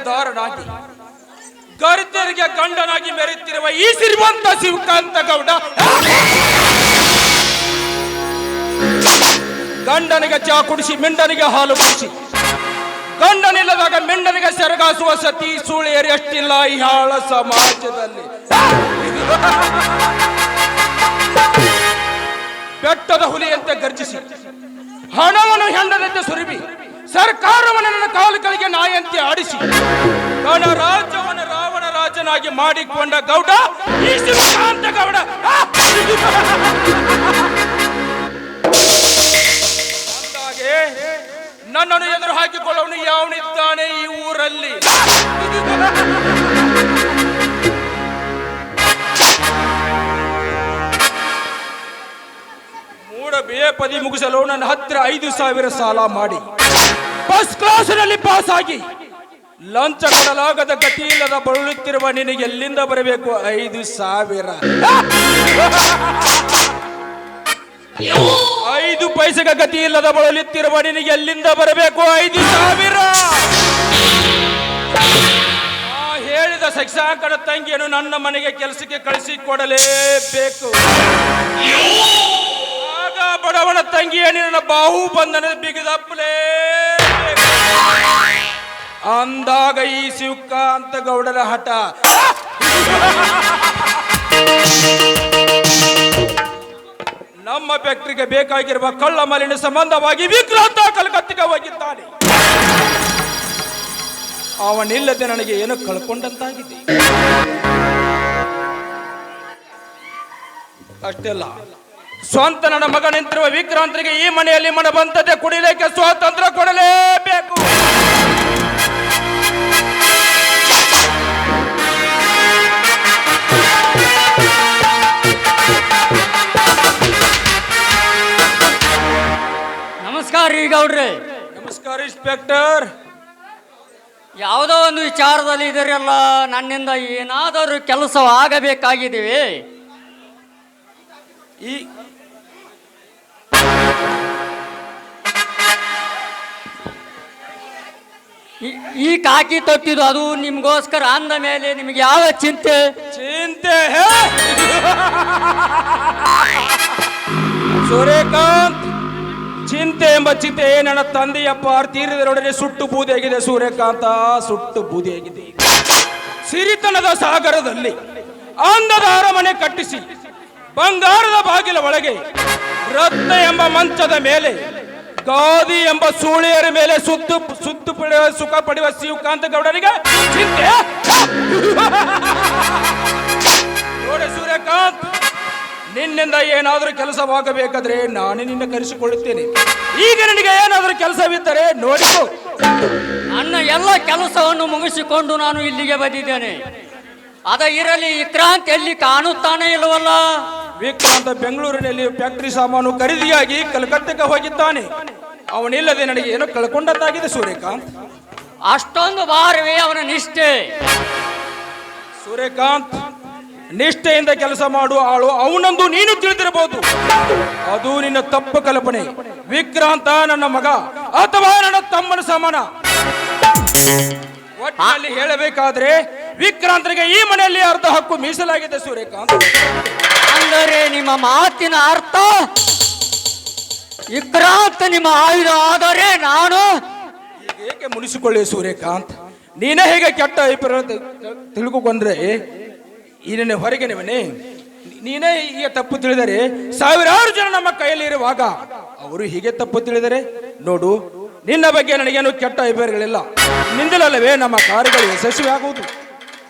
ಸರ್ದಾರನಾಗಿ ಗರ್ದರಿಗೆ ಗಂಡನಾಗಿ ಮೆರೆಯುತ್ತಿರುವ ಈ ಶ್ರೀಮಂತ ಶಿವಕಾಂತ ಗೌಡ ಗಂಡನಿಗೆ ಚಾ ಕುಡಿಸಿ ಮಿಂಡನಿಗೆ ಹಾಲು ಕುಡಿಸಿ ಗಂಡನಿಲ್ಲದಾಗ ಮಿಂಡನಿಗೆ ಸೆರಗಾಸುವ ಸತಿ ಸೂಳೆಯರು ಎಷ್ಟಿಲ್ಲ ಈ ಹಾಳ ಸಮಾಜದಲ್ಲಿ. ಬೆಟ್ಟದ ಹುಲಿಯಂತೆ ಗರ್ಜಿಸಿ ಹಣವನ್ನು ಹೆಂಡದಂತೆ ಸುರಿಬಿ ಸರ್ಕಾರವನ್ನು ನನ್ನ ಕಾಲುಗಳಿಗೆ ನಾಯಂತೆ ಆಡಿಸಿ ಗಣರಾಜ್ಯವನ್ನು ರಾವಣ ರಾಜನಾಗಿ ಮಾಡಿಕೊಂಡ ಗೌಡ ಈ ಶಿವಕಾಂತ ಗೌಡ. ಅಂದಾಗೆ ನನ್ನನ್ನು ಎದುರು ಹಾಕಿಕೊಳ್ಳವನು ಯಾವನಿದ್ದಾನೆ ಈ ಊರಲ್ಲಿ? ಮೂಡ ಬೇಪದಿ ಮುಗಿಸಲು ನನ್ನ ಹತ್ತಿರ 5,000 ಸಾಲ ಮಾಡಿ ಫಸ್ಟ್ ಕ್ಲಾಸಿನಲ್ಲಿ ಪಾಸ್ ಆಗಿ ಲಂಚ ಕೊಡಲಾಗದ ಗತಿ ಇಲ್ಲದ ಬಳಲುತ್ತಿರುವ ನಿನಗೆ ಎಲ್ಲಿಂದ ಬರಬೇಕು 5,000? 5 ಪೈಸೆಗೆ ಗತಿ ಇಲ್ಲದ ಬಳಲುತ್ತಿರುವ ನಿನಗೆ ಎಲ್ಲಿಂದ ಬರಬೇಕು 5,000? ಹೇಳಿದ ಶಿಕ್ಷಕನ ತಂಗಿಯನ್ನು ನನ್ನ ಮನೆಗೆ ಕೆಲಸಕ್ಕೆ ಕಳಿಸಿಕೊಡಲೇಬೇಕು. ಆಗ ಬಡವನ ತಂಗಿಯ ನಿನ್ನ ಬಾಹು ಬಂಧನ ಬಿಗಿದಪ್ಪಲೇ ಅಂದಾಗ ಈ ಶಿವಕಾಂತ ಗೌಡರ ಹಠ. ನಮ್ಮ ಫ್ಯಾಕ್ಟರಿಗೆ ಬೇಕಾಗಿರುವ ಕಳ್ಳ ಮಾಲಿನ್ಯ ಸಂಬಂಧವಾಗಿ ವಿಕ್ರಾಂತ ಕಲ್ಕತ್ತಿಗೆ ಹೋಗಿದ್ದಾನೆ. ಅವನಿಲ್ಲದೆ ನನಗೆ ಏನು ಕಳ್ಕೊಂಡಂತಾಗಿದೆ. ಅಷ್ಟೆಲ್ಲ ಸ್ವಂತ ನನ್ನ ಮಗ ನಿಂತಿರುವ ವಿಕ್ರಾಂತರಿಗೆ ಈ ಮನೆಯಲ್ಲಿ ಮನ ಬಂತದೆ ಕುಡಿಲಿಕ್ಕೆ ಸ್ವಾತಂತ್ರ್ಯ ಕೊಡಲೇಬೇಕು. ನಮಸ್ಕಾರ ರೀ ಗೌಡ್ರೆ. ನಮಸ್ಕಾರ ಇನ್ಸ್ಪೆಕ್ಟರ್. ಯಾವುದೋ ಒಂದು ವಿಚಾರದಲ್ಲಿ ಇದರೆಲ್ಲ ನನ್ನಿಂದ ಏನಾದರೂ ಕೆಲಸ ಆಗಬೇಕಾಗಿದ್ದೀವಿ. ಈ ಕಾಕಿ ತೊಟ್ಟಿದ್ದು ಅದು ನಿಮ್ಗೋಸ್ಕರ ಅಂದ ಮೇಲೆ ನಿಮ್ಗೆ ಯಾವ ಚಿಂತೆ? ಸೂರ್ಯಕಾಂತ್, ಚಿಂತೆ ಎಂಬ ಚಿಂತೆ ನನ್ನ ತಂದೆಯಪ್ಪ ತೀರಿದರೊಡನೆ ಸುಟ್ಟು ಬೂದಿಯಾಗಿದೆ. ಸೂರ್ಯಕಾಂತ, ಸುಟ್ಟು ಬೂದಿಯಾಗಿದೆ. ಸಿರಿತನದ ಸಾಗರದಲ್ಲಿ ಅಂದದ ಅರಮನೆ ಕಟ್ಟಿಸಿ ಬಂಗಾರದ ಬಾಗಿಲ ಒಳಗೆ ರತ್ನ ಎಂಬ ಮಂಚದ ಮೇಲೆ ಗಾದಿ ಎಂಬ ಸೂಳೆಯರ ಮೇಲೆ ಸುತ್ತು ಪಡೆಯುವ ಸುಖ ಪಡೆಯುವ ಶಿವಕಾಂತ ಗೌಡರಿಗೆ ಚಿಂತೆ? ನೋಡಿ ಸೂರ್ಯಕಾಂತ್, ನಿನ್ನಿಂದ ಏನಾದರೂ ಕೆಲಸವಾಗಬೇಕಾದ್ರೆ ನಾನೇ ನಿನ್ನ ಕರೆಸಿಕೊಳ್ಳುತ್ತೇನೆ. ಈಗ ನಿನಗೆ ಏನಾದರೂ ಕೆಲಸವಿದ್ದರೆ ನೋಡಿಕೋ. ನನ್ನ ಎಲ್ಲ ಕೆಲಸವನ್ನು ಮುಗಿಸಿಕೊಂಡು ನಾನು ಇಲ್ಲಿಗೆ ಬಂದಿದ್ದೇನೆ. ಅದ ಇರಲಿ, ವಿಕ್ರಾಂತ್ ಎಲ್ಲಿ ಕಾಣುತ್ತಾನೆ ಇಲ್ಲವಲ್ಲ? ವಿಕ್ರಾಂತ ಬೆಂಗಳೂರಿನಲ್ಲಿ ಫ್ಯಾಕ್ಟರಿ ಸಾಮಾನು ಖರೀದಿಯಾಗಿ ಕಲ್ಕತ್ತೆಗೆ ಹೋಗಿದ್ದಾನೆ. ಅವನಿಲ್ಲದೆ ನನಗೆ ಏನೋ ಕಳ್ಕೊಂಡಂತಾಗಿದೆ ಸೂರ್ಯಕಾಂತ್. ಅಷ್ಟೊಂದು ಭಾರವೇ ಅವನ ನಿಷ್ಠೆ? ಸೂರ್ಯಕಾಂತ್, ನಿಷ್ಠೆಯಿಂದ ಕೆಲಸ ಮಾಡುವ ಆಳು ಅವನೊಂದು ನೀನು ತಿಳಿದಿರಬಹುದು. ಅದು ನಿನ್ನ ತಪ್ಪು ಕಲ್ಪನೆ. ವಿಕ್ರಾಂತ ನನ್ನ ಮಗ ಅಥವಾ ನನ್ನ ತಮ್ಮನ ಸಮಾನ. ಒಟ್ಟಿನಲ್ಲಿ ಹೇಳಬೇಕಾದ್ರೆ ವಿಕ್ರಾಂತನಿಗೆ ಈ ಮನೆಯಲ್ಲಿ ಅರ್ಧ ಹಕ್ಕು ಮೀಸಲಾಗಿದೆ ಸೂರ್ಯಕಾಂತ್. ಅಂದರೆ ನಿಮ್ಮ ಮಾತಿನ ಅರ್ಥ ವಿಕ್ರಾಂತ್ ನಿಮ್ಮ ಆಯುಧ ಆದರೆ ನಾನು ಏಕೆ ಮುನಿಸಿಕೊಳ್ಳಿ ಸೂರ್ಯಕಾಂತ್? ನೀನೇ ಹೇಗೆ ಕೆಟ್ಟ ಅಭಿಪ್ರಾಯ ತಿಳ್ಕೊಂಡ್ರೆ ಇದನ್ನೇ ಹೊರಗಿನವನೇ. ನೀನೇ ಈಗ ತಪ್ಪು ತಿಳಿದರೆ ಸಾವಿರಾರು ಜನ ನಮ್ಮ ಕೈಯಲ್ಲಿ ಇರುವಾಗ ಅವರು ಹೀಗೆ ತಪ್ಪು ತಿಳಿದರೆ ನೋಡು, ನಿನ್ನ ಬಗ್ಗೆ ನನಗೇನು ಕೆಟ್ಟ ಅಭಿಪ್ರಾಯಗಳಿಲ್ಲ. ನಿಂದಲಲ್ಲವೇ ನಮ್ಮ ಕಾರ್ಯಗಳು ಯಶಸ್ವಿ ಆಗುವುದು.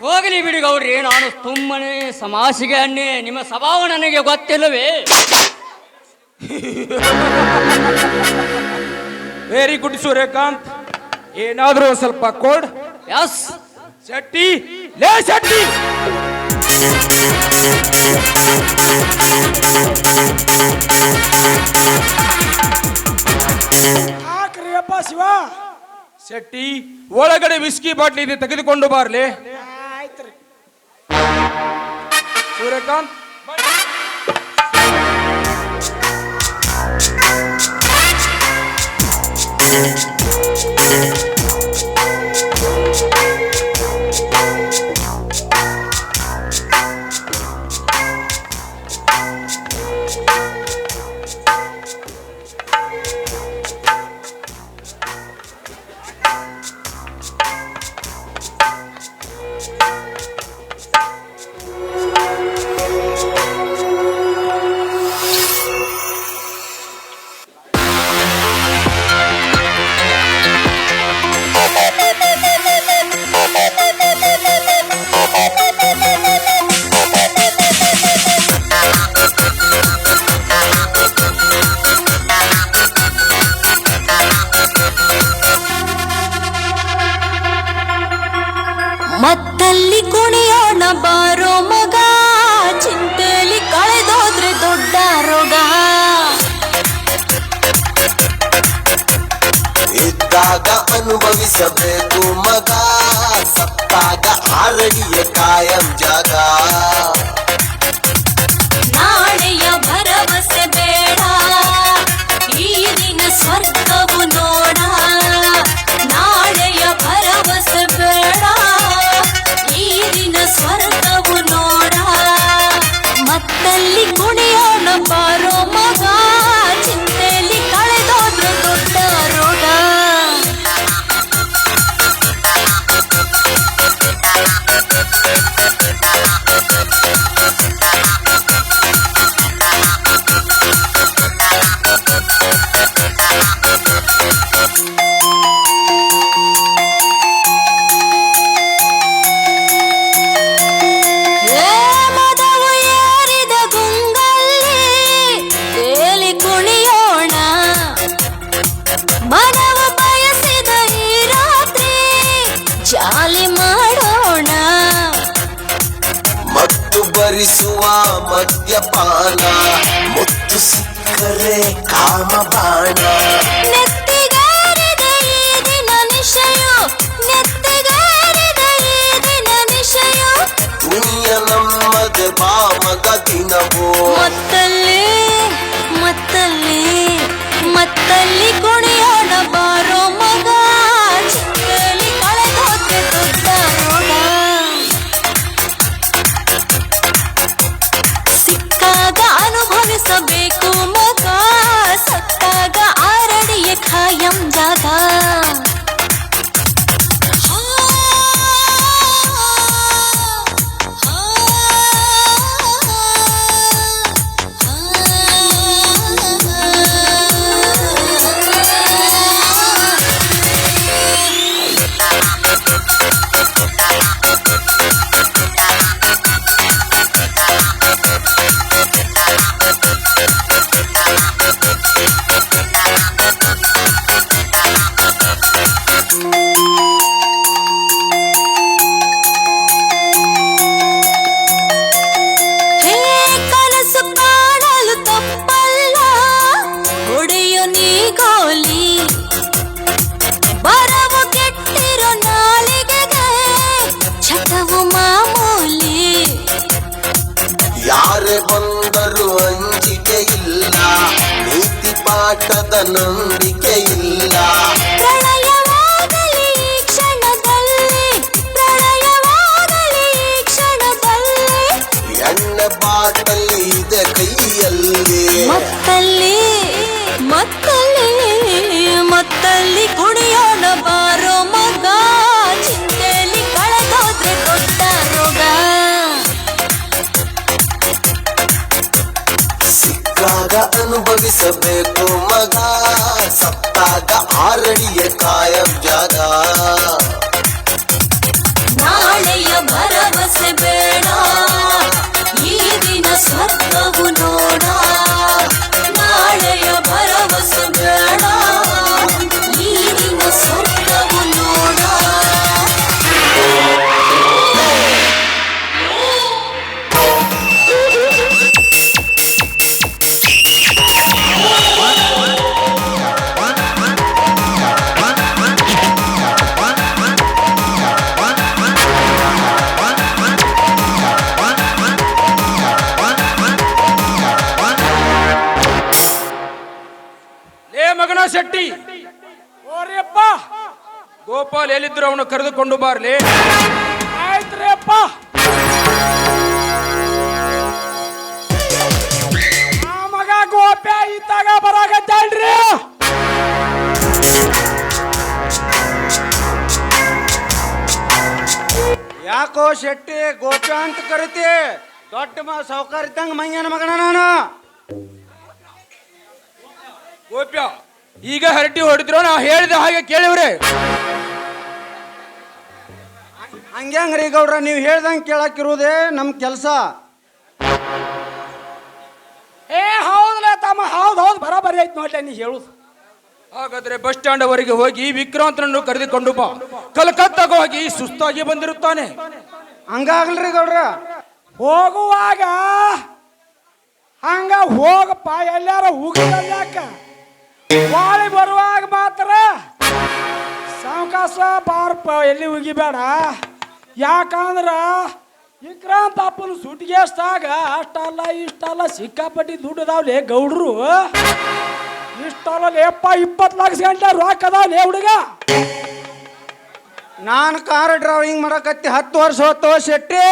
ಹೋಗಲಿ ಬಿಡಿ ಗೌಡ್ರಿ, ನಾನು ಸುಮ್ಮನೆ ಸಮಾಸಿಗೆ ಅನ್ನೆ. ನಿಮ್ಮ ಸ್ವಭಾವ ನನಗೆ ಗೊತ್ತಿಲ್ಲವೇ? Very good Suryakant. ಏನಾದರೂ ಸ್ವಲ್ಪ ಕೋಡ್? ಎಸ್ ಶೆಟ್ಟಿ, ಲೇ ಶೆಟ್ಟಿ. ಶಿವ ಶೆಟ್ಟಿ, ಒಳಗಡೆ ವಿಸ್ಕಿ ಬಾಟ್ಲಿ ಇದೆ, ತೆಗೆದುಕೊಂಡು ಬಾರ್ಲೆ. ಸೂರ್ಯಕಾಂತ್, ಮತ್ತಲ್ಲಿ ಕುಣಿಯೋಣ ಬಾರೋ ಮಗ, ಚಿಂತೆಲಿ ಕಳೆದೋದ್ರೆ ದೊಡ್ಡ ರೋಗ. ಇದ್ದಾಗ ಅನುಭವಿಸಬೇಕು ಮಗ, ಸತ್ತಾಗ ಆರಡಿಯ ಕಾಯಂ ಜಾಗ. ನಾಳೆಯ ಭರವಸೆ ಬೇಡ, ಈ ದಿನ ಸ್ವರ್ಗವು ನೋಡ. ನಾಳೆಯ ಭರವಸೆ ಬೇಡ, ಈ ದಿನ ಸ್ವರ್ಗವು ನೋಡ. ಮತ್ತಲ್ಲಿ ಕುಣಿಯೋಣ ಬಾರೋ ಮಗ, ಚಿಂತೆಲಿ ಕಳೆದೋದ್ರೆ ದೊಡ್ಡ ರೋಗ. ಮದವು ಏರಿದ ಗುಂಗಲ್ಲಿ ತೇಲಿ ಕುಣಿಯೋಣ, ಮನವ ಬಯಸಿದ ಈ ರಾತ್ರಿ ಜಾಲಿ ಮಾಡೋಣ. ಮತ್ತು ಭರಿಸುವ ಮದ್ಯಪಾನ, ಮುತ್ತು ಸಿಕ್ಕರೆ ಕಾಮಬಾಣ. ನೆತ್ತಿಗೇರಿದ ಈ ದಿನ ನಿಶೆಯು, ನೆತ್ತಿಗೇರಿದ ಈ ದಿನ ನಿಶೆಯು. ಪುಣ್ಯ ನಮ್ಮದೆ ಬಾ ಮಗ ದಿನವೋ. ಮತ್ತಲ್ಲಿ ಮತ್ತಲ್ಲಿ ಮತ್ತಲ್ಲಿ ಕುಣಿಯೋಣ ಬಾರೋ ಮಗ, ಚಿಂತೆಲಿ ಕಳೆದೋದ್ರೆ ದೊಡ್ಡ ರೋಗ. ಸಿಕ್ಕಾಗ ಅನುಭವಿಸಬೇಕು ಮಗ, ಸತ್ತಾಗ ಆರಡಿಯ ಖಾಯಂ ಜಾಗ. ಹೇ ಕನಸು ಕಾಣಲು ತಪ್ಪಲ್ಲ, ಹೊಡೆಯು ನೀ ಗೋಲಿ. ಬರವು ಕೆಟ್ಟಿರೋ ನಾಳಿಗೆಗೆ ಚಟವು ಮಾಮೂಲಿ. ಯಾರೇ ಬಂದರೂ ಅಂಜಿಕೆ ಇಲ್ಲ, ನೀತಿ ಪಾಠದ ನಂಬಿಕೆ ಇಲ್ಲ. ಪ್ರಳಯವಾಗಲಿ ಈ ಕ್ಷಣದಲ್ಲಿ, ಪ್ರಳಯವಾಗಲಿ ಈ ಕ್ಷಣದಲ್ಲಿ. ಎಣ್ಣೆ ಬಾಟಲಿ ಇದೆ ಕೈಯಲ್ಲಿ. ಮತ್ತಲ್ಲಿ ಮತ್ತಲ್ಲಿ ಮತ್ತಲ್ಲಿ ಕುಣಿಯೋಣ ಬಾರೋ ಮಗ, ಚಿಂತೆಲಿ ಕಳೆದೋದ್ರೆ ದೊಡ್ಡ ರೋಗ. ಸಿಕ್ಕಾಗ ಅನುಭವಿಸಬೇಕು ಮಗ, ಸತ್ತಾಗ ಆರಡಿಯ ಕಾಯಂ ಜಾಗ. ನಾಳೆಯ ಭರವಸೆ ಬೇಡ, ಈ ದಿನ ಸ್ವರ್ಗವು ನೋಡ. ನಾಳೆಯ ಭರವಸೆ ಬೇಡ, ಈ ದಿನ ಸ್ವರ್ಗವು ನೋಡ. ಲೇ ಮಗನ ಶೆಟ್ಟಿ, ಓರಿಯಪ್ಪ ಗೋಪಾಲ್ ಎಲ್ಲಿದ್ರು ಅವನು ಕರೆದುಕೊಂಡು ಬಾರ್ಲಿ. ಆಯ್ತ್ರಿ ಅಪ್ಪ. ಆ ಮಗ ಗೋಪ್ಯ ಇತ್ತಾಗ ಬರಾಕತ್ತಾಳ್ರಿ. ಯಾಕೋ ಶೆಟ್ಟಿ ಗೋಪ್ಯ ಅಂತ ಕರಿತಿ? ದೊಡ್ಡ ಸಾವುಕಾರ ಇದ್ದಂಗ ಮಂಗ್ಯನ ಮಗನ ನಾನು. ಗೋಪ್ಯ ಈಗ ಹರಟಿ ಹೊಡಿದ್ರು, ನಾ ಹೇಳಿದ ಹಾಗೆ ಕೇಳಿವ್ರೆ. ಹಂಗ್ಯಾಂಗ್ರಿ ಗೌಡ್ರ, ನೀವು ಹೇಳ್ದಂಗೆ ಕೇಳಕ್ಕಿರುವುದೇ ನಮ್ಮ ಕೆಲಸ. ಏ ಹೌದಲ್ಲ ತಮ್ಮ, ಹೌದು ಬರಾಬರಿ ಐತ್ ನೋಡ್ಲೆ ನೀ ಹೇಳುದು. ಹಾಗಾದ್ರೆ ಬಸ್ ಸ್ಟ್ಯಾಂಡ್ ವರೆಗೆ ಹೋಗಿ ವಿಕ್ರಾಂತನನ್ನು ಕರೆದುಕೊಂಡು ಬಾ. ಕಲ್ಕತ್ತಾಗ ಹೋಗಿ ಸುಸ್ತಾಗಿ ಬಂದಿರುತ್ತಾನೆ. ಹಂಗಾಗಲ್ರಿ ಗೌಡ್ರ. ಹೋಗುವಾಗ ಹಂಗ ಹೋಗಪ್ಪ, ಎಲ್ಲಾರ ಉಗಿದಲ್ಯಾಕ ಬಾಳಿ ಬರುವಾಗ ಮಾತ್ರ ಸಾವಕಾಶ ಬಾರಪ್ಪ, ಎಲ್ಲಿ ಉಗಿಬೇಡ. ಯಾಕಂದ್ರ ವಿಕ್ರಾಂತ್ ಅಪ್ಪನ ಸುಟ್ಗೆಸ್ತಾಗ ಅಷ್ಟಲ್ಲ ಇಷ್ಟಲ್ಲ ಸಿಕ್ಕಾಪಟ್ಟಿ ದುಡ್ಡದಾವ್ಲೆ ಗೌಡ್ರು. ಇಷ್ಟಲ್ಲ ಲೇಪ್ಪ, 20 ಲಕ್ಷ ಗಂಟೆ ರೊಕ್ಕ ಅದಾವ್ಲೆ ಹುಡುಗ. ನಾನು ಕಾರ್ ಡ್ರೈವಿಂಗ್ ಮಾಡಕತ್ತಿ 10 ವರ್ಷ ಹೊತ್ತು ಶೆಟ್ಟಿ.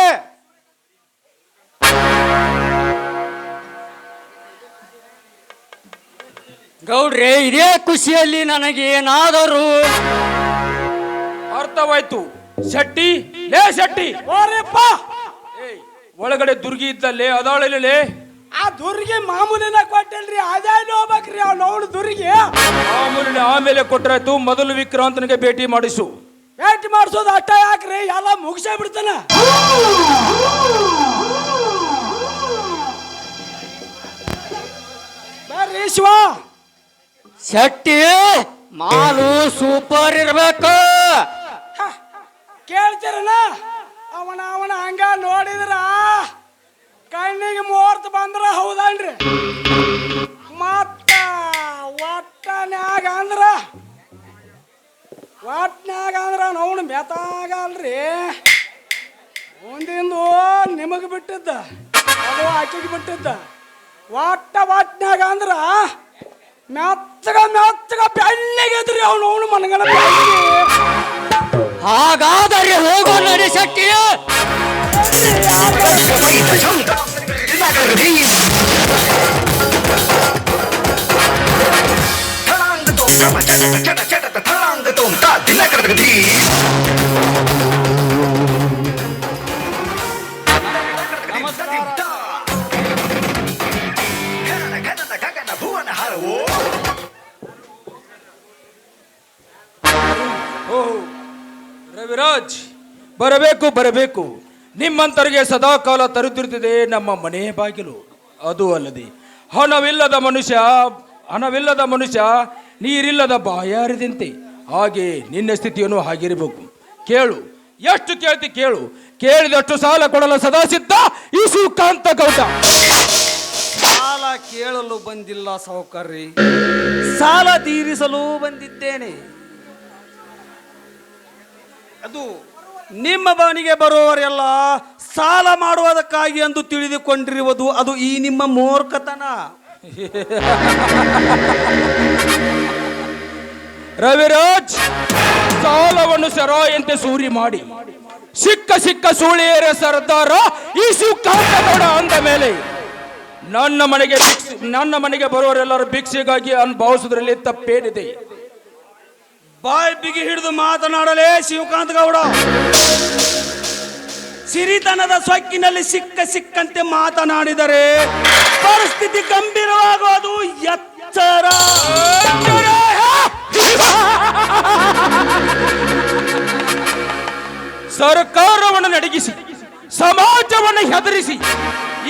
ಗೌಡ್ರೆ, ಇದೇ ಖುಷಿಯಲ್ಲಿ ನನಗೆ ಏನಾದರೂ ಅರ್ಥವಾಯ್ತು. ಶೆಟ್ಟಿ, ಲೇ ಶೆಟ್ಟಿ, ಓರಿಪ್ಪ, ಒಳಗಡೆ ದುರ್ಗಿ ಇದ್ದಲ್ಲೇ ಅದಾಳಲ್ಲೇ. ಆ ದುರ್ಗಿ ಮಾಮೂಲಿನ ಕೊಟ್ಟಿಲ್ರಿ, ಅದೇ ಹೋಗ್ಬೇಕ್ರಿ ಅವ್ನು ಅವಳು ದುರ್ಗಿ. ಆಮೇಲೆ ಕೊಟ್ರಾಯ್ತು. ಮೊದಲು ವಿಕ್ರಾಂತನಿಗೆ ಭೇಟಿ ಮಾಡಿಸು. ಭೇಟಿ ಮಾಡಿಸೋದು ಅಷ್ಟ ಯಾಕ್ರಿ, ಎಲ್ಲ ಮುಗಿಸೇ ಬಿಡ್ತಾನ. ಬರ್ರಿ ಶಿವ. ಶೆಟ್ಟಿ, ಮಾಲು ಸೂಪರ್ ಇರ್ಬೇಕು. ಕೇಳ್ತೀರನ? ಅವನ ಅವನ ಹಂಗ ನೋಡಿದ್ರ ಕಣ್ಣಿಗೆ ಮುಹೂರ್ತ ಬಂದ್ರ ಹೌದನ್ರಿ. ಮತ್ತ ಒಟ್ಟನ್ಯಾಗ ಅಂದ್ರ ನೋಡು ಮೆತಾಗಲ್ರಿ. ಒಂದಿಂದು ನಿಮಗೆ ಬಿಟ್ಟಿದ್ದ, ಅದು ಆಕೆಗೆ ಬಿಟ್ಟಿದ್ದ. ಒಟ್ಟನ್ಯಾಗ ಅಂದ್ರ ಮೆತ್ತಗ ಬೆಳ್ಳಿಗೆದ್ರಿ ಅವನು ಮನಗಣ. ಹಾಗಾದರೆ ಹೋಗೋ ನಡಿ ಶೆಟ್ಟಿ. ರವಿರಾಜ್, ಬರಬೇಕು. ನಿಮ್ಮಂತರಿಗೆ ಸದಾ ಕಾಲ ತರುತ್ತಿರುತ್ತದೆ ನಮ್ಮ ಮನೆ ಬಾಗಿಲು. ಅದು ಅಲ್ಲದೆ ಹಣವಿಲ್ಲದ ಮನುಷ್ಯ ನೀರಿಲ್ಲದ ಬಾಯಾರಿದಂತೆ. ಹಾಗೆ ನಿನ್ನ ಸ್ಥಿತಿಯನ್ನು ಹಾಗಿರಬೇಕು. ಕೇಳು, ಎಷ್ಟು ಕೇಳ್ತಿ ಕೇಳು. ಕೇಳಿದಷ್ಟು ಸಾಲ ಕೊಡಲು ಸದಾ ಸಿದ್ಧ ಈ ಸುಕಾಂತ ಗೌಡ. ಸಾಲ ಕೇಳಲು ಬಂದಿಲ್ಲ ಸಾವುಕಾರ್ರಿ, ಸಾಲ ತೀರಿಸಲು ಬಂದಿದ್ದೇನೆ. ಅದು ನಿಮ್ಮ ಮನೆಗೆ ಬರುವವರೆಲ್ಲ ಸಾಲ ಮಾಡುವುದಕ್ಕಾಗಿ ಎಂದು ತಿಳಿದುಕೊಂಡಿರುವುದು ಅದು ಈ ನಿಮ್ಮ ಮೂರ್ಖತನ. ರವಿರಾಜ್, ಸಾಲವನ್ನು ಸರಾಯಂತೆ ಸೂರಿ ಮಾಡಿ ಸಿಕ್ಕ ಸೂಳಿಯರ ಸರ್ದಾರ ಈ ಸುಕಾಂತ ಗೌಡ ಅಂದ ಮೇಲೆ ನನ್ನ ಮನೆಗೆ ಬರುವವರೆಲ್ಲರೂ ಭಿಕ್ಷೆಗಾಗಿ ಅನುಭವಿಸುವುದರಲ್ಲಿ ತಪ್ಪೇನಿದೆ? ಬಾಯ್ ಬಿಗಿ ಹಿಡಿದು ಮಾತನಾಡಲೇ ಶಿವಕಾಂತ ಗೌಡ. ಸಿರಿತನದ ಸೊಕ್ಕಿನಲ್ಲಿ ಸಿಕ್ಕಂತೆ ಮಾತನಾಡಿದರೆ ಪರಿಸ್ಥಿತಿ ಗಂಭೀರವಾಗುವುದು ಎಚ್ಚರ. ಸರ್ಕಾರವನ್ನು ನಡಗಿಸಿ ಸಮಾಜವನ್ನು ಹೆದರಿಸಿ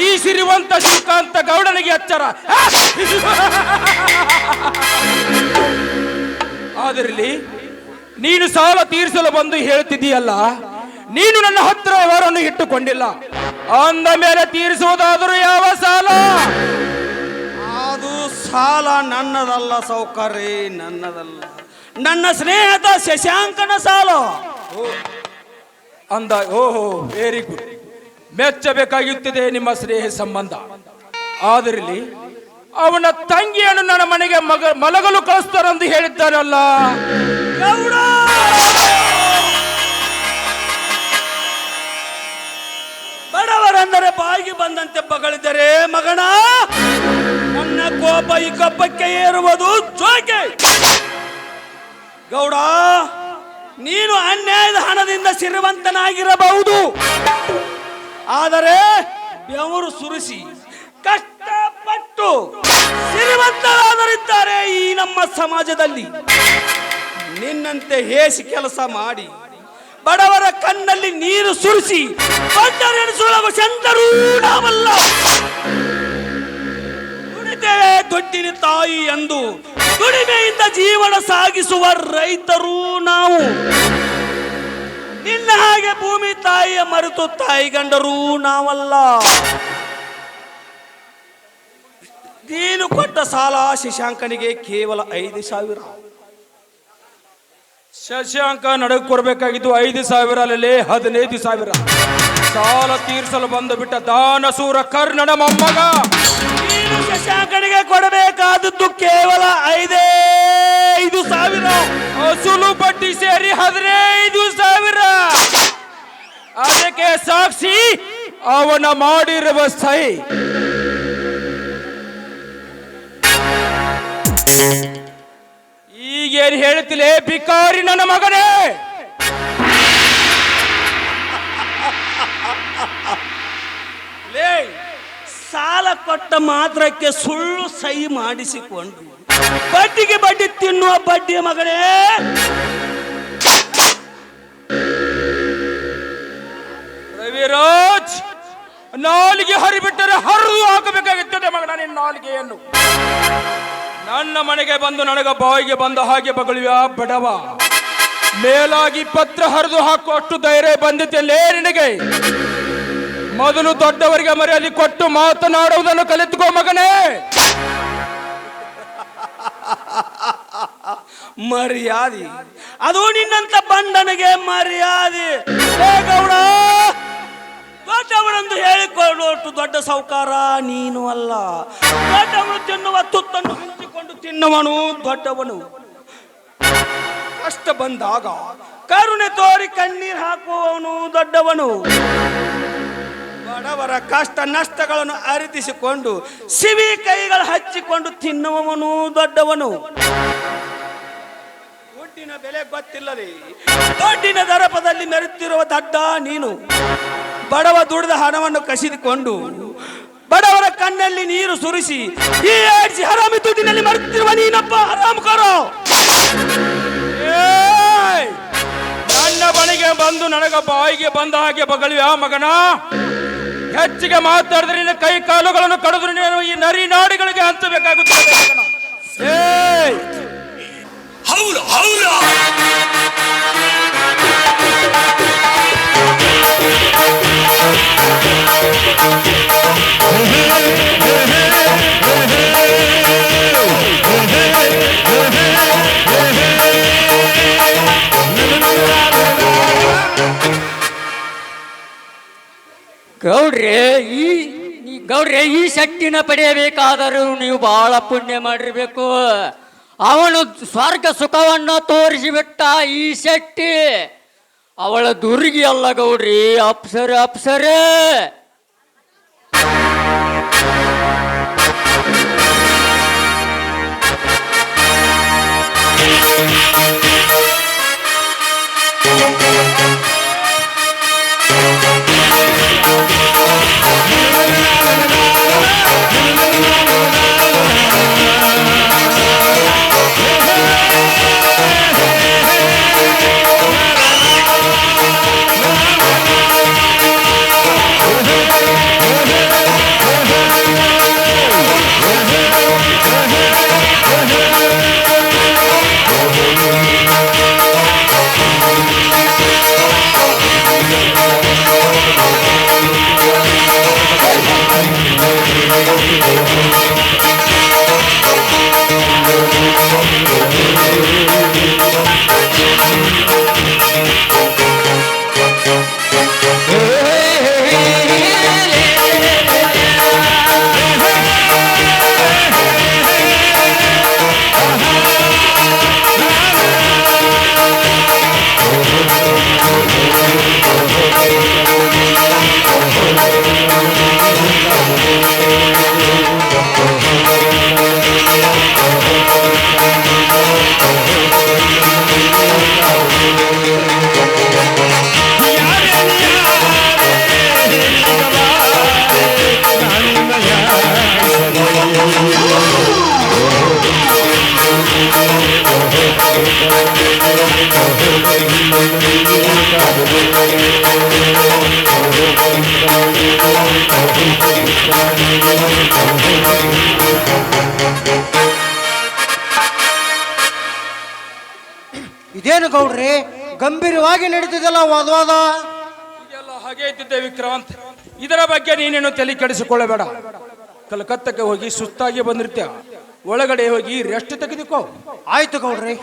ಈ ಸಿರಿವಂತ ಶ್ರೀಕಾಂತ ಗೌಡನಿಗೆ ಎಚ್ಚರ. ಆದರಲ್ಲಿ ನೀನು ಸಾಲ ತೀರಿಸಲು ಬಂದು ಹೇಳ್ತಿದ್ದೀಯಲ್ಲ, ನೀನು ನನ್ನ ಹತ್ರ ಅವರನ್ನು ಇಟ್ಟುಕೊಂಡಿಲ್ಲ ಅಂದ ಮೇಲೆ ತೀರಿಸುವುದಾದರೂ ಯಾವ ಸಾಲ? ಅದು ಸಾಲ ನನ್ನದಲ್ಲ ಸೌಕರ್ಯ, ನನ್ನದಲ್ಲ. ನನ್ನ ಸ್ನೇಹಿತ ಶಶಾಂಕನ ಸಾಲ. ಓಹೋ, ವೆರಿ ಗುಡ್. ಮೆಚ್ಚಬೇಕಾಗುತ್ತದೆ ನಿಮ್ಮ ಸ್ನೇಹ ಸಂಬಂಧ. ಆದರಲ್ಲಿ ಅವನ ತಂಗಿಯನ್ನು ನನ್ನ ಮನೆಗೆ ಮಲಗಲು ಕಳಿಸ್ತಾರೆಂದು ಹೇಳಿದ್ದಾರಲ್ಲ ಗೌಡ. ಬಡವರೆಂದರೆ ಬಾಯಿಗೆ ಬಂದಂತೆ ಬಗಳಿದರೆ ಮಗನ ನನ್ನ ಕೋಪ ಈ ಕಪ್ಪಕ್ಕೆ ಏರುವುದು ಜೋಕೆ. ಗೌಡ, ನೀನು ಅನ್ಯಾಯದ ಹಣದಿಂದ ಸಿರಿವಂತನಾಗಿರಬಹುದು, ಆದರೆ ಬೆವರು ಸುರಿಸಿ ಕಷ್ಟಪಟ್ಟು ಸಿರಿವಂತರಾದರಿದ್ದಾರೆ ಈ ನಮ್ಮ ಸಮಾಜದಲ್ಲಿ. ನಿನ್ನಂತೆ ಹೇಸಿ ಕೆಲಸ ಮಾಡಿ ಬಡವರ ಕಣ್ಣಲ್ಲಿ ನೀರು ಸುರಿಸಿ ಬಂದರೆನಿಸುವ ಚಂದರು ನಾವಲ್ಲ. ದುಡಿತೇವೆ ದೊಡ್ಡಿನ ತಾಯಿ ಎಂದು ದುಡಿಮೆಯಿಂದ ಜೀವನ ಸಾಗಿಸುವ ರೈತರು ನಾವು. ನಿನ್ನ ಹಾಗೆ ಭೂಮಿ ತಾಯಿಯ ಮರೆತು ತಾಯಿ ಗಂಡರೂ ನಾವಲ್ಲ. ನೀನು ಕೊಟ್ಟ ಸಾಲ ಶಶಾಂಕನಿಗೆ ಕೇವಲ 5,000. ಶಶಾಂಕ ನಡಕ್ ಕೊಡ್ಬೇಕಾಗಿದ್ದು 5,000 ಅಲ್ಲೇ 15,000. ಸಾಲ ತೀರ್ಸಲು ಬಂದು ಬಿಟ್ಟ ದಾನಸೂರ ಕರ್ಣನ ಮೊಮ್ಮಗ. ನೀನು ಶಶಾಂಕನಿಗೆ ಕೊಡಬೇಕಾದದ್ದು ಕೇವಲ 5,000. ಅಸುಲು ಬಡ್ಡಿ ಸೇರಿ 15,000. ಅದಕ್ಕೆ ಸಾಕ್ಷಿ ಅವನ ಮಾಡಿರುವ ಸಹಿ. ಈಗೇನು ಹೇಳ್ತಿಲೆ ಬಿಕಾರಿ ನನ್ನ ಮಗನೇ? ಲೇ, ಸಾಲ ಕೊಟ್ಟ ಮಾತ್ರಕ್ಕೆ ಸುಳ್ಳು ಸಹಿ ಮಾಡಿಸಿಕೊಂಡು ಬಡ್ಡಿಗೆ ಬಡ್ಡಿ ತಿನ್ನುವ ಬಡ್ಡಿಯ ಮಗನೇ. ರವಿರಾಜ್, ನಾಲಿಗೆ ಹರಿಬಿಟ್ಟರೆ ಹರಿದು ಹಾಕಬೇಕಾಗುತ್ತದೆ ಮಗನ ನಿನ್ನ ನಾಲಿಗೆಯನ್ನು. ನನ್ನ ಮನೆಗೆ ಬಂದು ನನಗ ಬಾಯಿಗೆ ಬಂದ ಹಾಗೆ ಬಗಳುವ ಬಡವ. ಮೇಲಾಗಿ ಪತ್ರ ಹರಿದು ಹಾಕುವಷ್ಟು ಧೈರ್ಯ ಬಂದಿದ್ದೆಲ್ಲೇ ನಿನಗೆ? ಮೊದಲು ದೊಡ್ಡವರಿಗೆ ಮರ್ಯಾದೆ ಕೊಟ್ಟು ಮಾತನಾಡುವುದನ್ನು ಕಲಿತುಕೋ ಮಗನೇ. ಮರ್ಯಾದೆ ಅದು ನಿನ್ನಂತ ಬಂಡನಿಗೆ ಮರ್ಯಾದೆ. ಗೌಡ, ದೊಡ್ಡವನೆಂದು ಹೇಳಿಕೊಳ್ಳುವಷ್ಟು ದೊಡ್ಡ ಸೌಕಾರ ನೀನು ಅಲ್ಲ. ದೊಡ್ಡವನು ತಿನ್ನುವ ತುತ್ತನ್ನು ಹಂಚಿಕೊಂಡು ತಿನ್ನುವನು ದೊಡ್ಡವನು. ಕಷ್ಟ ಬಂದಾಗ ಕರುಣೆ ತೋರಿ ಕಣ್ಣೀರು ಹಾಕುವವನು ದೊಡ್ಡವನು. ಬಡವರ ಕಷ್ಟ ನಷ್ಟಗಳನ್ನು ಅರಿತಿಸಿಕೊಂಡು ಸಿವಿ ಕೈಗಳು ಹಚ್ಚಿಕೊಂಡು ತಿನ್ನುವವನು ದೊಡ್ಡವನು. ದುಡ್ಡಿನ ಬೆಲೆ ಗೊತ್ತಿಲ್ಲದೆ ದುಡ್ಡಿನ ದರಪದಲ್ಲಿ ಮೆರೆತಿರುವ ದಡ್ಡ ನೀನು. ಬಡವ ದುಡಿದ ಹಣವನ್ನು ಕಸಿದುಕೊಂಡು ಬಡವರ ಕಣ್ಣಲ್ಲಿ ನೀರು ಸುರಿಸಿ ಈ ಆಡಿಸಿ ಹರಾಮಿ ದುಡ್ಡಿನಲ್ಲಿ ಮರೆತಿರುವ ನೀನಪ್ಪ ಹರಾಮ್ಕರ. ನನ್ನ ಬಳಿಗೆ ಬಂದು ನನಗ ಬಾಯಿಗೆ ಬಂದ ಹಾಗೆ ಬಗಳುವ ಮಗನ. ಹೆಚ್ಚಿಗೆ ಮಾತಾಡಿದ್ರೆ ನಿನ್ನ ಕೈ ಕಾಲುಗಳನ್ನು ಕಡಿದ್ರು ನೀನು ಈ ನರಿ ನಾಡಿಗಳಿಗೆ ಹಂಚಬೇಕಾಗುತ್ತದೆ ಮಗನ. ಗೌಡ್ರೆ, ಈ ಶಕ್ತಿನ ಪಡೆಯಬೇಕಾದರೂ ನೀವು ಬಹಳ ಪುಣ್ಯ ಮಾಡಿರ್ಬೇಕು. ಅವನು ಸ್ವರ್ಗ ಸುಖವನ್ನ ತೋರಿಸಿಬಿಟ್ಟ ಈ ಶಕ್ತಿ. ಅವಳ ದುರ್ಗಿ ಅಲ್ಲ ಗೌಡ್ರಿ, ಅಪ್ಸರೆ. ಇದೇನು ಗೌಡ್ರಿ, ಗಂಭೀರವಾಗಿ ನಡೀತಿದೆಲ್ಲ ವಾದವಾದ. ಇದೆಲ್ಲ ಹಾಗೆ ಇದ್ದಿದ್ದೆ ವಿಕ್ರಾಂತ್. ಇದರ ಬಗ್ಗೆ ನೀನೇನು ತಲೆ ಕೆಡಿಸಿಕೊಳ್ಳಬೇಡ. ಕಲ್ಕತ್ತಕ್ಕೆ ಹೋಗಿ ಸುಸ್ತಾಗಿ ಬಂದಿರ್ತೀಯ, ಒಳಗಡೆ ಹೋಗಿ ರೆಸ್ಟ್ ತೆಗೆದುಕೋ. ಆಯ್ತು ಗೌಡ್ರಿ.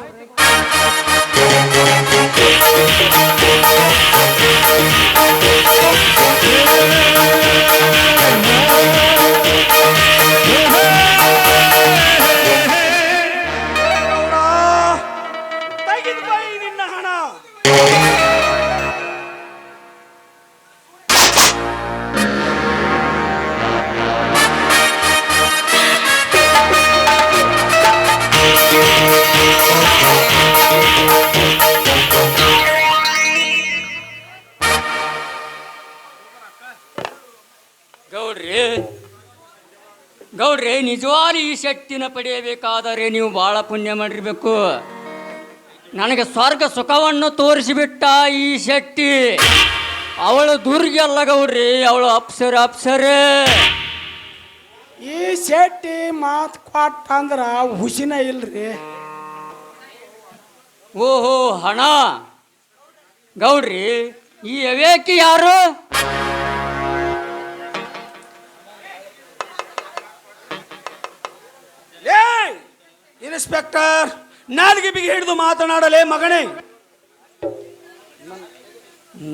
ತೆಗೆದುಕೋ ಈ ನಿನ್ನ ಹಣ. ಗೌಡ್ರಿ ನಿಜವಾಗ್ಲೂ ಈ ಶಕ್ತಿನ ಪಡೆಯಬೇಕಾದರೆ ನೀವು ಬಹಳ ಪುಣ್ಯ ಮಾಡಿರ್ಬೇಕು. ನನಗೆ ಸ್ವರ್ಗ ಸುಖವನ್ನು ತೋರಿಸಿಬಿಟ್ಟ ಈ ಶಕ್ತಿ. ಅವಳು ದುರ್ಗಿ ಅಲ್ಲ ಗೌಡ್ರಿ, ಅವಳು ಅಪ್ಸರೆ. ಈ ಶೆಟ್ಟಿ ಮಾತು ಕೊಟ್ಟ ಅಂದ್ರ ಹುಸಿನ ಇಲ್ರಿ. ಓಹೋ ಹಣ. ಗೌಡ್ರಿ ಈ ಅವೇಕಿ ಯಾರು? ಇನ್ಸ್ಪೆಕ್ಟರ್, ನಾಲ್ಗೆ ಬಿಗಿ ಹಿಡಿದು ಮಾತನಾಡಲೇ ಮಗನೇ.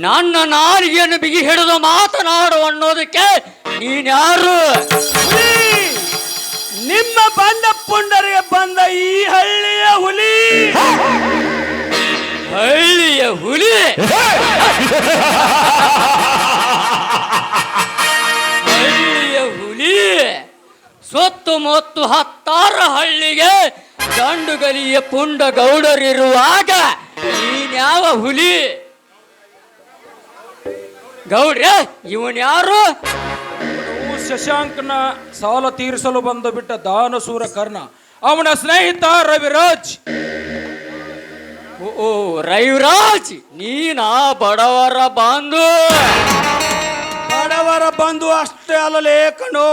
ನನ್ನ ನಾಲಿಗೆಯನ್ನು ಬಿಗಿ ಹಿಡಿದು ಮಾತನಾಡು ಅನ್ನೋದಕ್ಕೆ ನೀನ್ಯಾರು? ನಿಮ್ಮ ಬಂಡ ಪುಂಡರಿಗೆ ಬಂದ ಈ ಹಳ್ಳಿಯ ಹುಲಿ. ಹಳ್ಳಿಯ ಹುಲಿ? ಹಳ್ಳಿಯ ಹುಲಿ ಸುತ್ತಮುತ್ತ 10 ಹಳ್ಳಿಗೆ ದಂಡುಗಲಿಯ ಪುಂಡ ಗೌಡರಿರುವಾಗ ನೀನ್ಯಾವ ಹುಲಿ? ಗೌಡ್ರೆ ಇವನ್ಯಾರು? ಶಶಾಂಕನ ಸಾಲ ತೀರಿಸಲು ಬಂದು ಬಿಟ್ಟ ದಾನಸೂರ ಕರ್ಣ, ಅವನ ಸ್ನೇಹಿತ ರವಿರಾಜ್. ಓ ರವಿರಾಜ್, ನೀನಾ ಬಡವರ ಬಂಧು? ಬಡವರ ಬಂಧು ಅಷ್ಟೇ ಅಲ್ಲಲೇ ಕಣು,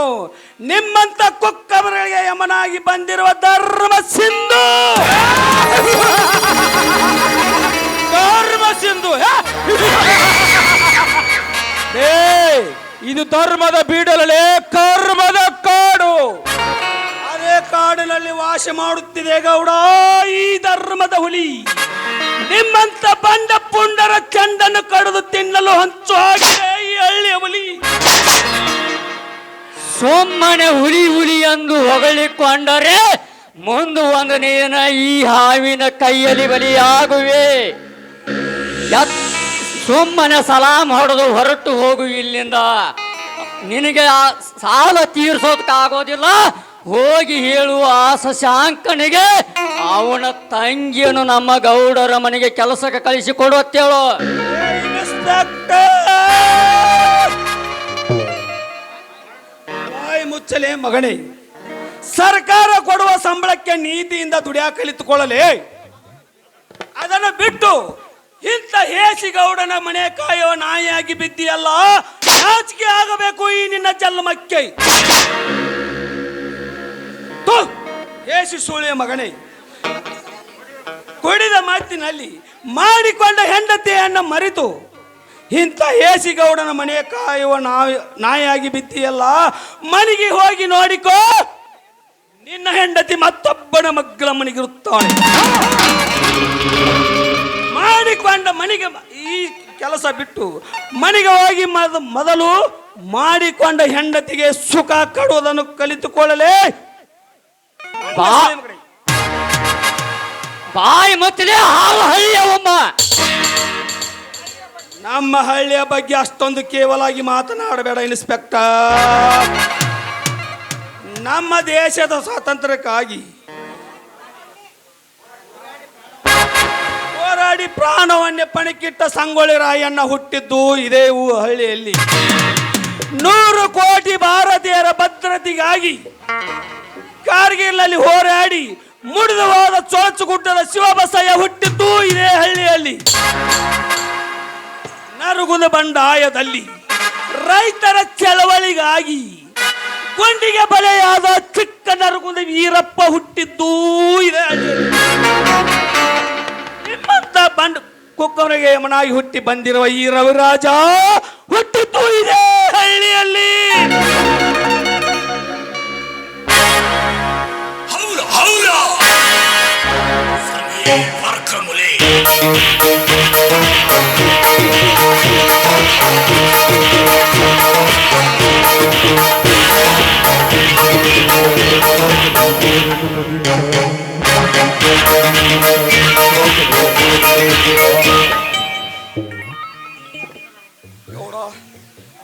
ನಿಮ್ಮಂತ ಕುಕ್ಕಬರಿಗೆ ಯಮನಾಗಿ ಬಂದಿರುವ ಧರ್ಮ ಸಿಂಧು. ಧರ್ಮ ಸಿಂಧು ಇದು ಧರ್ಮದ ಬೀಡಲೇ ಕರ್ಮದ ಕಾಡು. ಅದೇ ಕಾಡಿನಲ್ಲಿ ವಾಸ ಮಾಡುತ್ತಿದೆ ಗೌಡ ಈ ಧರ್ಮದ ಹುಲಿ. ನಿಮ್ಮಂತ ಬಂಡ ಪುಂಡರ ಚಂಡನ್ನು ಕಡಿದು ತಿನ್ನಲು ಹಂಚು ಹಾಕಿದೆ ಈ ಹಳ್ಳಿಯ ಹುಲಿ. ಸುಮ್ಮನೆ ಹುಲಿ ಹುಲಿ ಎಂದು ಹೊಗಳಿಕೊಂಡರೆ ಮುಂದೆ ಒಂದು ನೀನ ಈ ಹಾವಿನ ಕೈಯಲ್ಲಿ ಬಲಿಯಾಗುವೆ. ಸುಮ್ಮನೆ ಸಲಾಮ್ ಹೊಡೆದು ಹೊರಟು ಹೋಗು ಇಲ್ಲಿಂದ. ನಿನಗೆ ಆ ಸಾಲ ತೀರ್ಸೋದಕ್ಕಾಗೋದಿಲ್ಲ. ಹೋಗಿ ಹೇಳುವ ಆ ಶಶಾಂಕನಿಗೆ ಅವನ ತಂಗಿಯನ್ನು ನಮ್ಮ ಗೌಡರ ಮನೆಗೆ ಕೆಲಸಕ್ಕೆ ಕಳಿಸಿಕೊಡುತ್ತೇಳು. ಬಾಯಿ ಮುಚ್ಚಲೇ ಮಗನೇ, ಸರ್ಕಾರ ಕೊಡುವ ಸಂಬಳಕ್ಕೆ ನೀತಿಯಿಂದ ದುಡಿಯ ಕಲಿತುಕೊಳ್ಳಲೇ. ಅದನ್ನು ಬಿಟ್ಟು ಇಂಥ ಹೇಸಿಗೌಡನ ಮನೆ ಕಾಯುವ ನಾಯಿಯಾಗಿ ಬಿದ್ದಿಯಲ್ಲ, ನಾಚಿಕೆ ಆಗಬೇಕು ಈ ನಿನ್ನ ಜನ್ಮಕ್ಕೆ. ಹೇಸಿ ಸುಳಿಯ ಮಗನೇ, ಕುಡಿದ ಮಾತಿನಲ್ಲಿ ಮಾಡಿಕೊಂಡ ಹೆಂಡತಿಯನ್ನು ಮರೆತು ಇಂಥ ಹೇಸಿಗೌಡನ ಮನೆ ಕಾಯುವ ನಾಯಿಯಾಗಿ ಬಿದ್ದಿಯಲ್ಲ. ಮನೆಗೆ ಹೋಗಿ ನೋಡಿಕೋ, ನಿನ್ನ ಹೆಂಡತಿ ಮತ್ತೊಬ್ಬನ ಮಗ್ಗಲ ಮನೆಗಿರುತ್ತಾಳೆ. ಮಾಡಿಕೊಂಡ ಮನೆಗೆ ಈ ಕೆಲಸ ಬಿಟ್ಟು ಮನೆಗೆ ಹೋಗಿ ಮೊದಲು ಮಾಡಿಕೊಂಡ ಹೆಂಡತಿಗೆ ಸುಖ ಕೊಡುವುದನ್ನು ಕಲಿತುಕೊಳ್ಳಲೇ. ಬಾಯಿ ಮತ್ತಲೇ ಹಾಲು ಹಳ್ಳಿಯವಮ್ಮ. ನಮ್ಮ ಹಳ್ಳಿಯ ಬಗ್ಗೆ ಅಷ್ಟೊಂದು ಕೇವಲಾಗಿ ಮಾತನಾಡಬೇಡ ಇನ್ಸ್ಪೆಕ್ಟರ್. ನಮ್ಮ ದೇಶದ ಸ್ವಾತಂತ್ರ್ಯಕ್ಕಾಗಿ ಹೋರಾಡಿ ಪ್ರಾಣವನ್ನೇ ಪಣಕ್ಕಿಟ್ಟ ಸಂಗೊಳ್ಳಿ ರಾಯಣ್ಣ ಹುಟ್ಟಿದ್ದು ಇದೇ ಹಳ್ಳಿಯಲ್ಲಿ. 100 ಕೋಟಿ ಭಾರತೀಯರ ಭದ್ರತೆಗಾಗಿ ಕಾರ್ಗಿಲ್ನಲ್ಲಿ ಹೋರಾಡಿ ಮುಡಿದು ಹೋದ ಚೋಚುಗುಡ್ಡದ ಶಿವಬಸಯ್ಯ ಹುಟ್ಟಿದ್ದು ಇದೇ ಹಳ್ಳಿಯಲ್ಲಿ. ನರಗುಂದ ಬಂಡಾಯದಲ್ಲಿ ರೈತರ ಚಳವಳಿಗಾಗಿ ಗುಂಡಿಗೆ ಬಲೆಯಾದ ಚಿಕ್ಕ ನರಗುಂದ ವೀರಪ್ಪ ಹುಟ್ಟಿದ್ದು ಇದೇ ಹಳ್ಳಿಯಲ್ಲಿ. ನಿಮ್ಮಂತ ಕುಕ್ಕವನಿಗೆ ಯಮನಾಗಿ ಹುಟ್ಟಿ ಬಂದಿರುವ ಈ ರವಿರಾಜ ಹುಟ್ಟಿದ್ದು ಇದೇ ಹಳ್ಳಿಯಲ್ಲಿ.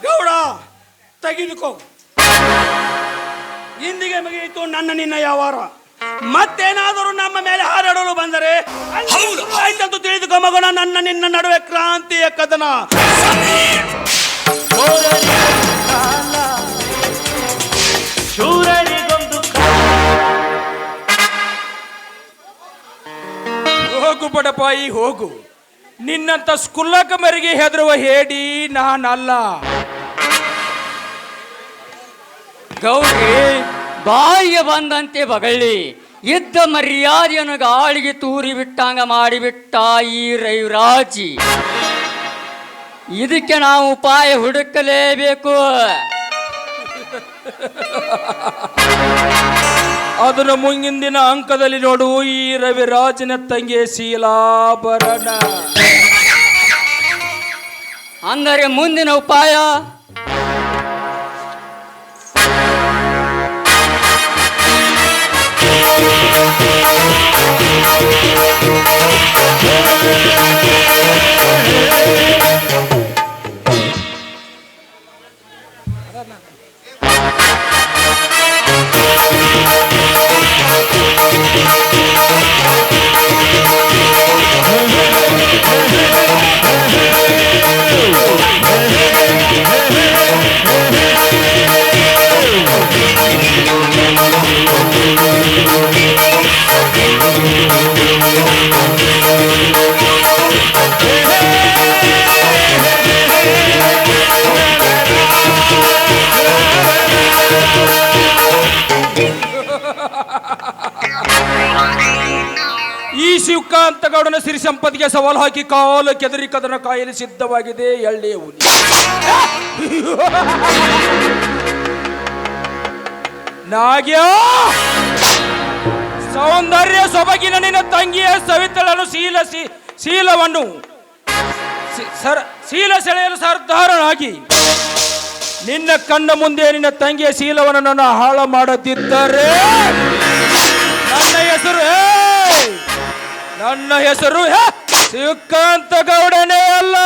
ಗೌಡ ತೆಗೆದುಕೋ, ಇಂದಿಗೆ ಮುಗಿಯಿತು ನನ್ನ ನಿನ್ನ ವ್ಯವಹಾರ. ಮತ್ತೇನಾದರೂ ನಮ್ಮ ಮೇಲೆ ಹಾರಾಡಲು ಬಂದರೆ ಆಯ್ತಂತೂ ತಿಳಿದುಕೋ ಮಗನ, ನನ್ನ ನಿನ್ನ ನಡುವೆ ಕ್ರಾಂತಿಯ ಕದನ. ಹೋಗು ಬಡಪಾಯಿ ಹೋಗು, ನಿನ್ನಂತ ಸ್ಕುಲ್ಲಕ ಮರಿಗೆ ಹೆದರುವ ಹೇಡಿ ನಾನಲ್ಲ. ಗೌರಿ ಬಾಯಿಗೆ ಬಂದಂತೆ ಬಗಳ್ಳಿ ಇದ್ದ ಮರ್ಯಾದೆಯನ್ನು ಗಾಳಿಗೆ ತೂರಿ ಬಿಟ್ಟಂಗ ಮಾಡಿಬಿಟ್ಟ ಈ ರವಿರಾಜಿ. ಇದಕ್ಕೆ ನಾವು ಉಪಾಯ ಹುಡುಕಲೇಬೇಕು. ಅದನ್ನು ಮುಂದಿನ ಅಂಕದಲ್ಲಿ ನೋಡು. ಈ ರವಿರಾಜನ ತಂಗಿ ಶೀಲಾಭರಣ. ಅಂದರೆ ಮುಂದಿನ ಉಪಾಯ ಈ ಶಿವಕಾಂತ ಗೌಡನ ಸಿರಿ ಸಂಪತ್ತಿಗೆ ಸವಾಲು ಹಾಕಿ ಕಾಲು ಕೆದರಿ ಕದನ ಕಾಯಲು ಸಿದ್ಧವಾಗಿದೆ ಎಳ್ಳೆ ಹುಲಿ. ನಾಗ್ಯ, ಸೌಂದರ್ಯ ಸೊಬಗಿನ ನಿನ್ನ ತಂಗಿಯ ಸವಿತಳನ್ನು ಶೀಲವನ್ನು ಶೀಲ ಸೆಳೆಯಲು ಸರ್ದಾರನಾಗಿ ನಿನ್ನ ಕಣ್ಣ ಮುಂದೆ ನಿನ್ನ ತಂಗಿಯ ಶೀಲವನ್ನು ನನ್ನ ಹಾಳು ಮಾಡದಿದ್ದರೆ ನನ್ನ ಹೆಸರು ಶಿವಕಾಂತ ಗೌಡನೇ ಅಲ್ಲ.